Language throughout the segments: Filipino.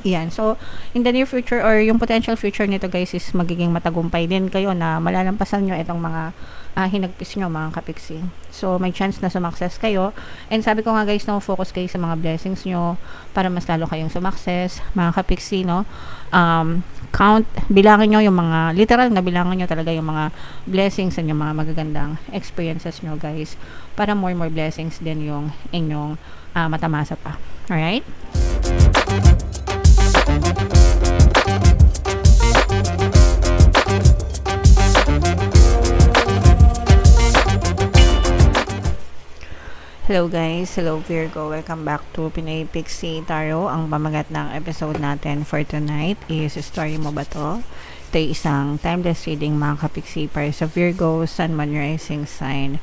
Yan. So, in the near future or yung potential future nito guys is magiging matagumpay din kayo na malalampasan nyo itong mga hinagpis nyo mga kapiksi. So, may chance na sumakses kayo. And sabi ko nga guys, no, focus kayo sa mga blessings nyo para mas lalo kayong sumakses mga kapiksi, no. Bilangin nyo yung mga, literal na bilangin nyo talaga yung mga blessings and yung mga magagandang experiences nyo guys para more blessings din yung inyong matamasa pa. Alright? Hello guys, hello Virgo, welcome back to Pinay Pixie Tarot. Ang pamagat ng episode natin for tonight is story mo ba to? Ito ay isang timeless reading mga kapixie para sa Virgo, Sun, Moon, Rising Sign,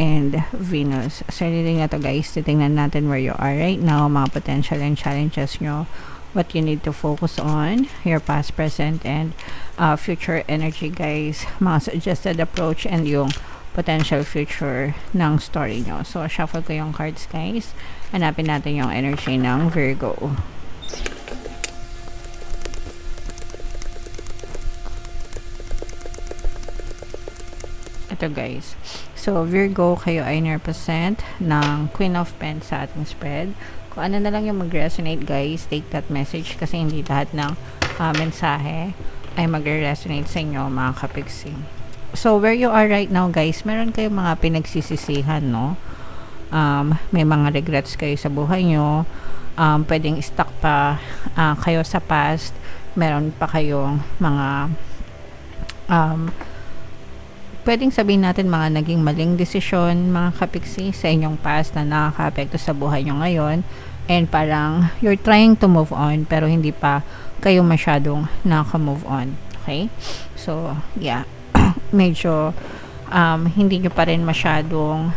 and Venus. Sa reading na to guys, titingnan natin where you are right now, mga potential and challenges nyo, what you need to focus on, your past, present, and future energy guys, mga suggested approach, and yung potential future ng story nyo. So, shuffle ko yung cards guys. Hanapin natin yung energy ng Virgo. Ito guys. So, Virgo, kayo ay represent ng Queen of Pentacles sa ating spread. Kung ano na lang yung mag-resonate guys, take that message kasi hindi lahat ng mensahe ay mag-resonate sa inyo mga kapiksi. So, where you are right now guys, meron kayong mga pinagsisisihan, no? May mga regrets kayo sa buhay nyo. Pwedeng stuck pa kayo sa past. Meron pa kayong mga pwedeng sabihin natin mga naging maling desisyon mga kapiksi sa inyong past na nakaka-apekto sa buhay nyo ngayon. And parang you're trying to move on pero hindi pa kayo masyadong nakaka-move on. Okay? So, yeah. Medyo hindi nyo pa rin masyadong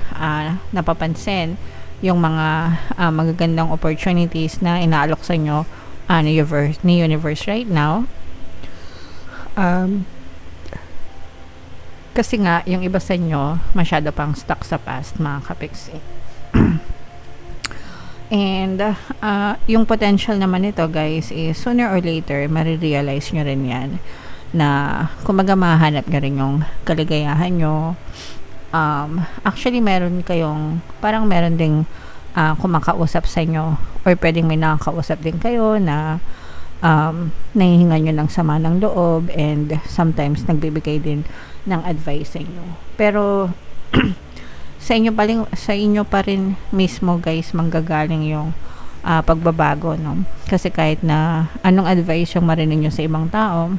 napapansin yung mga magagandang opportunities na inaalok sa inyo ni universe right now. Kasi nga yung iba sa inyo masyado pang stuck sa past mga kapiksi. And yung potential naman nito guys is sooner or later marirealize nyo rin yan na kumaga mahanap nyo rin yung kaligayahan nyo. Actually meron kayong parang meron ding kumakausap sa inyo or pwedeng may nakakausap din kayo na nahihinga nyo ng sama ng loob and sometimes nagbibigay din ng advice sa inyo. Pero sa inyo pa rin mismo guys manggagaling yung pagbabago, no? Kasi kahit na anong advice yung marinig nyo sa ibang tao,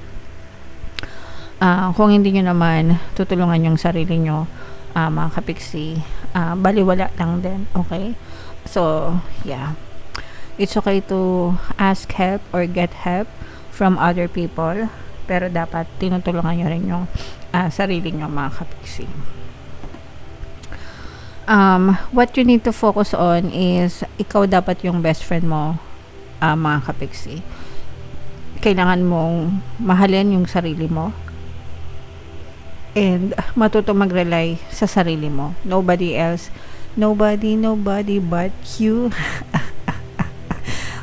kung hindi nyo naman tutulungan yung sarili nyo mga kapiksi, baliwala lang din. Okay? So, yeah. It's okay to ask help or get help from other people, pero dapat tinutulungan nyo rin yung sarili nyo mga kapiksi. What you need to focus on is ikaw dapat yung best friend mo mga kapiksi. Kailangan mong mahalin yung sarili mo and matuto mag-rely sa sarili mo. Nobody but you.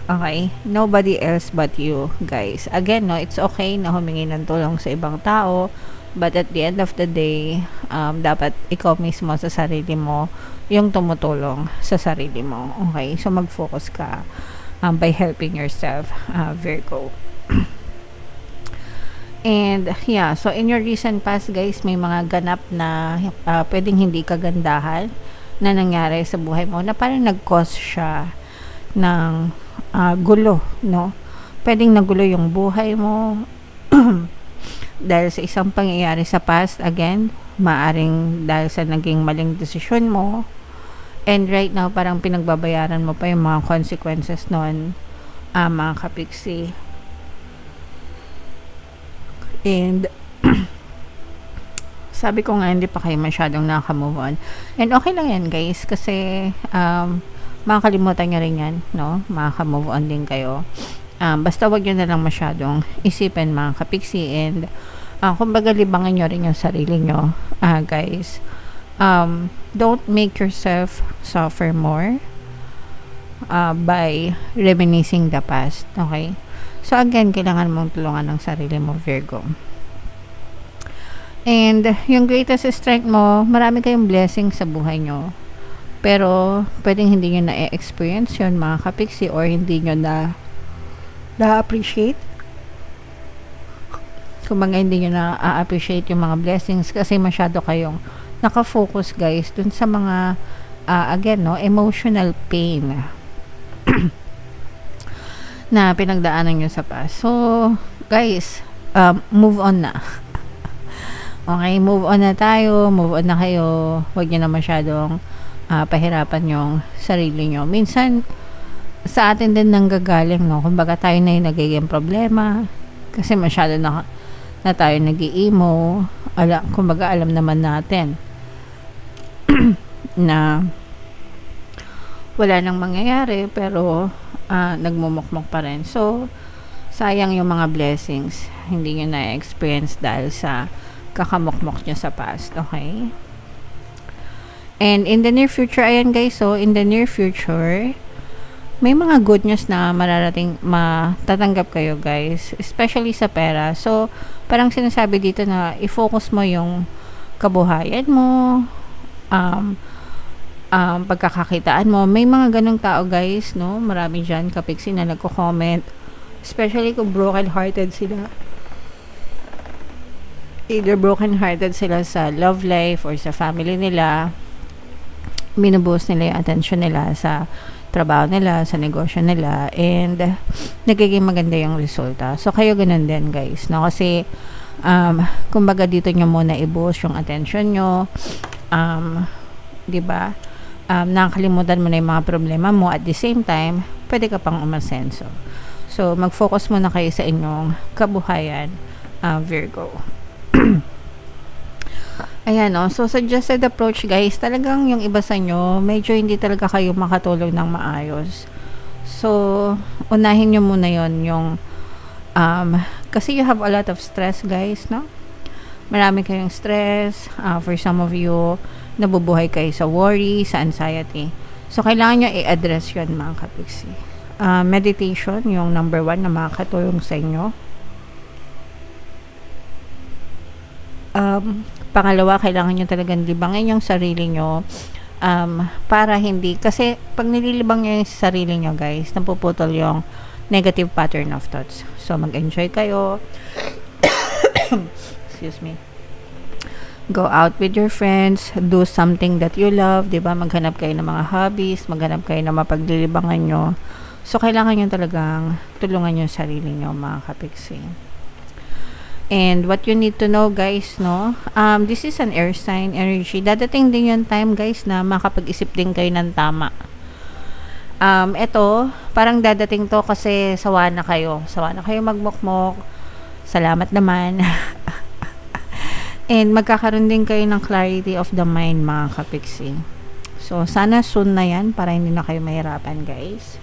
Okay? Nobody else but you, guys. Again, no, it's okay na humingi ng tulong sa ibang tao, but at the end of the day, dapat ikaw mismo sa sarili mo yung tumutulong sa sarili mo. Okay? So, mag-focus ka by helping yourself, Virgo. And yeah, so in your recent past guys, may mga ganap na pwedeng hindi kagandahan na nangyari sa buhay mo na parang nag-cause siya ng gulo, no? Pwedeng nagulo yung buhay mo dahil sa isang pangyayari sa past. Again, maaring dahil sa naging maling desisyon mo, and right now parang pinagbabayaran mo pa yung mga consequences nun, mga kapiksi. And sabi ko nga hindi pa kayo masyadong nakaka-move on. And okay lang yan guys kasi makakalimutan nyo rin yan, no? Makaka-move on din kayo. Basta wag nyo na lang masyadong isipin mga kapiksi. And kumbaga libangan nyo rin yung sarili nyo, guys. Don't make yourself suffer more. by reminiscing the past. Okay? So again, kailangan mong tulungan ng sarili mo, Virgo. And yung greatest strength mo, marami kayong blessings sa buhay nyo. Pero pwedeng hindi nyo na-experience yun, mga kapiksi, or hindi nyo na-appreciate. Kumbaga hindi nyo na-appreciate yung mga blessings kasi masyado kayong nakafocus, guys, dun sa mga again, no, emotional pain na pinagdaanan nyo sa past. So guys, move on na. Okay, move on na tayo, move on na kayo. Huwag nyo na masyadong pahirapan yung sarili nyo. Minsan, sa atin din nanggagaling, no? Kumbaga tayo na yung nagiging problema kasi masyado na tayo nag-i-emo. Kumbaga alam naman natin na wala nang mangyayari pero nagmumukmok pa rin. So, sayang yung mga blessings. Hindi nyo na-experience dahil sa kakamukmok nyo sa past. Okay? And in the near future, ayan guys, so in the near future, may mga good news na matatanggap kayo, guys, especially sa pera. So parang sinasabi dito na i-focus mo yung kabuhayan mo, pagkakakitaan mo. May mga ganong tao, guys, no? Marami dyan kapiksi na nagko-comment, especially kung broken-hearted sila. Either broken-hearted sila sa love life or sa family nila, binubuhos nila yung attention nila sa trabaho nila, sa negosyo nila, and nagiging maganda yung resulta. So kayo ganun din, guys, no? Kasi kumbaga dito nyo muna ibuhos yung attention nyo, diba? Nakakalimutan mo na yung mga problema mo, at the same time pwede ka pang umasenso. So mag-focus muna kayo sa inyong kabuhayan, Virgo. Ayan, no? So suggested approach, guys, talagang yung iba sa nyo medyo hindi talaga kayo makatulog ng maayos. So unahin nyo muna yon yung kasi you have a lot of stress, guys, no? Marami kayong stress. For some of you, nabubuhay kayo sa worry, sa anxiety. So kailangan nyo i-address yun, mga kapiksi. Meditation, yung number 1 na makakatulong sa inyo. Pangalawa, kailangan nyo talagang libangin yung sarili nyo, para hindi, kasi pag nililibang nyo yung sarili nyo, guys, napuputol yung negative pattern of thoughts. So mag-enjoy kayo. Excuse me. Go out with your friends, do something that you love, diba? Maghanap kayo ng mga hobbies, maghanap kayo ng mapaglilibangan nyo. So kailangan nyo talagang tulungan yung sarili nyo, mga kapiksi. And what you need to know, guys, no, this is an air sign energy. Dadating din yung time, guys, na makapag-isip din kayo ng tama. Ito, parang dadating to kasi sawa na kayo magmukmok. Salamat naman. And magkakaroon din kayo ng clarity of the mind, mga kapiksi. So sana soon na yan para hindi na kayo mahirapan, guys.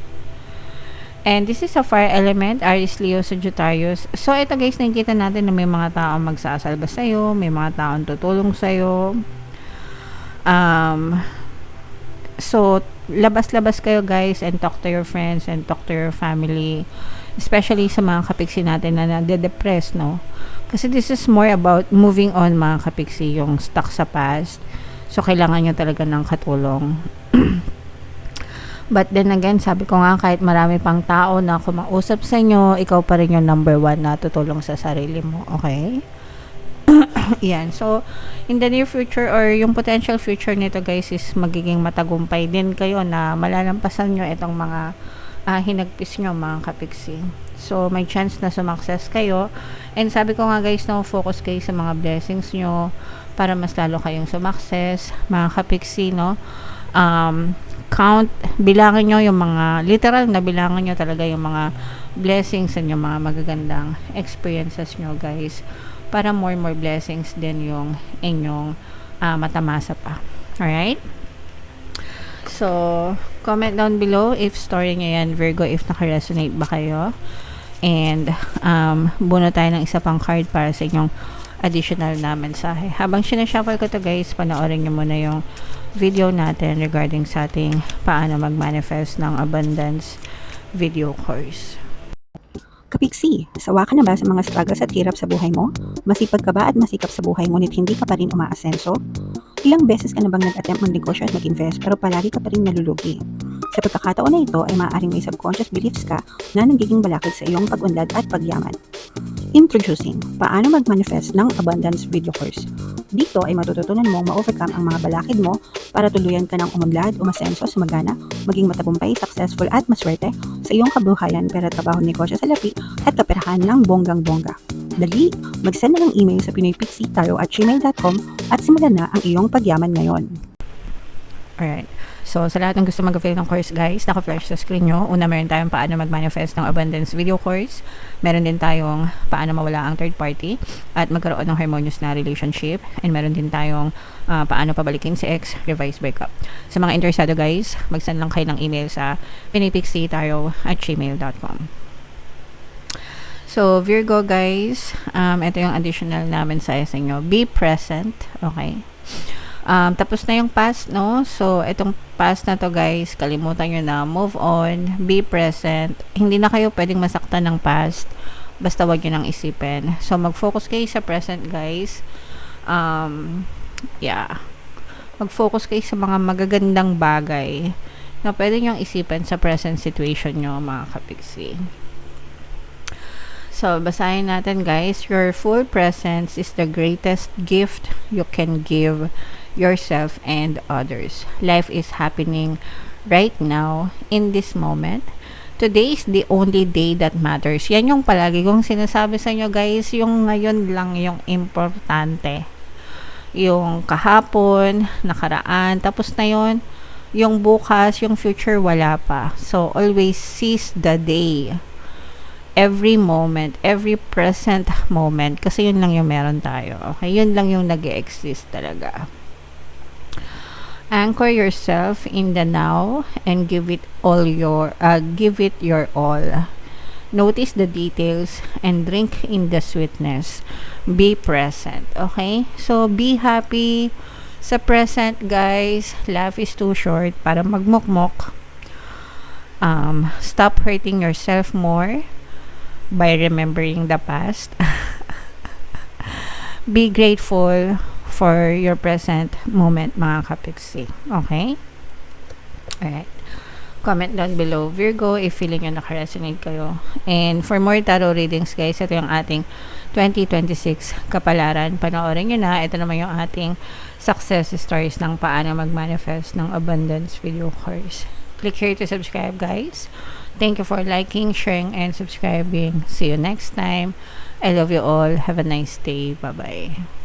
And this is a fire element, Aries, Leo, Sagittarius. So ito, guys, nakikita natin na may mga taong magsasalba sa'yo, may mga taong tutulong sa'yo. So labas-labas kayo, guys, and talk to your friends and talk to your family, especially sa mga kapiksi natin na nade-depress, no? Kasi this is more about moving on, mga kapiksi, yung stuck sa past. So kailangan nyo talaga ng katulong. But then again, sabi ko nga, kahit marami pang tao na kumausap sa inyo, ikaw pa rin yung number 1 na tutulong sa sarili mo. Okay? Yan. So, in the near future or yung potential future nito, guys, is magiging matagumpay din kayo na malalampasan nyo itong mga hinagpis nyo, mga kapiksi. So, may chance na sumakses kayo. And sabi ko nga, guys, no, focus kayo sa mga blessings nyo para mas lalo kayong sumakses, mga kapiksi, no? Bilangin nyo yung mga, literal na bilangin nyo talaga yung mga blessings and yung mga magagandang experiences nyo, guys, para more blessings din yung inyong matamasa pa. Alright? So, comment down below if story nyo yan, Virgo, if naka-resonate ba kayo. And buno tayo ng isa pang card para sa inyong additional na mensahe. Habang sinashuffle ko to guys, panoorin nyo muna yung video natin regarding sa ating paano mag-manifest ng abundance video course. Kapiksi, sawa ka na ba sa mga struggles at hirap sa buhay mo? Masipag ka ba at masikap sa buhay ngunit hindi ka pa rin umaasenso? Ilang beses ka na bang nag-attempt mag-negosyo at mag-invest pero palagi ka pa rin nalulugi? Sa pagkakataon na ito ay maaaring may subconscious beliefs ka na nagiging balakid sa iyong pag-unlad at pagyaman. Introducing, paano mag-manifest ng abundance video course. Dito ay matututunan mong ma-overcome ang mga balakid mo para tuluyan ka ng umunlad, umasenso, sumagana, maging matagumpay, successful at maswerte sa iyong kabuhayan, pera, trabaho, negosyo, salapi at kaperahan ng bonggang-bongga. Dali, mag-send na ng email sa pinoypixitaro@gmail.com at simulan na ang iyong pagyaman ngayon. Alright. So, sa lahat ng gusto mag-avail ng course, guys, naka-flash sa screen nyo. Una, meron tayong paano mag-manifest ng abundance video course. Meron din tayong paano mawala ang third party at magkaroon ng harmonious na relationship. And meron din tayong paano pabalikin si ex, revised breakup. Sa mga interesado, guys, mag-send lang kayo ng email sa pinoypixitaro@gmail.com. So, Virgo, guys, ito yung additional namin sa inyo. Be present, okay? Tapos na yung past, no? So, itong past na to, guys, kalimutan nyo na. Move on. Be present. Hindi na kayo pwedeng masaktan ng past. Basta wag nyo nang isipin. So, mag-focus kayo sa present, guys. Mag-focus kayo sa mga magagandang bagay na pwede nyo isipin sa present situation nyo, mga kapiksi. So, basahin natin, guys. Your full presence is the greatest gift you can give yourself and others. Life is happening right now, in this moment. Today is the only day that matters. Yan yung palagi kong sinasabi sa inyo, guys. Yung ngayon lang yung importante. Yung kahapon, nakaraan, tapos na yun. Yung bukas, yung future, wala pa. So, always seize the day. Every moment, every present moment, kasi yun lang yung meron tayo. Okay? Yun lang yung nag-exist talaga. Anchor yourself in the now and give it your all. Notice the details and drink in the sweetness. Be present. Okay? So, be happy sa present, guys. Life is too short para magmukmok. Stop hurting yourself more by remembering the past. Be grateful for your present moment, mga kapiksi. Okay? Alright. Comment down below, Virgo, if feeling nyo nakaresonate kayo. And for more tarot readings, guys, ito yung ating 2026 kapalaran. Panoorin nyo na. Ito naman yung ating success stories ng paano mag-manifest ng abundance video course. Click here to subscribe, guys. Thank you for liking, sharing, and subscribing. See you next time. I love you all. Have a nice day. Bye-bye.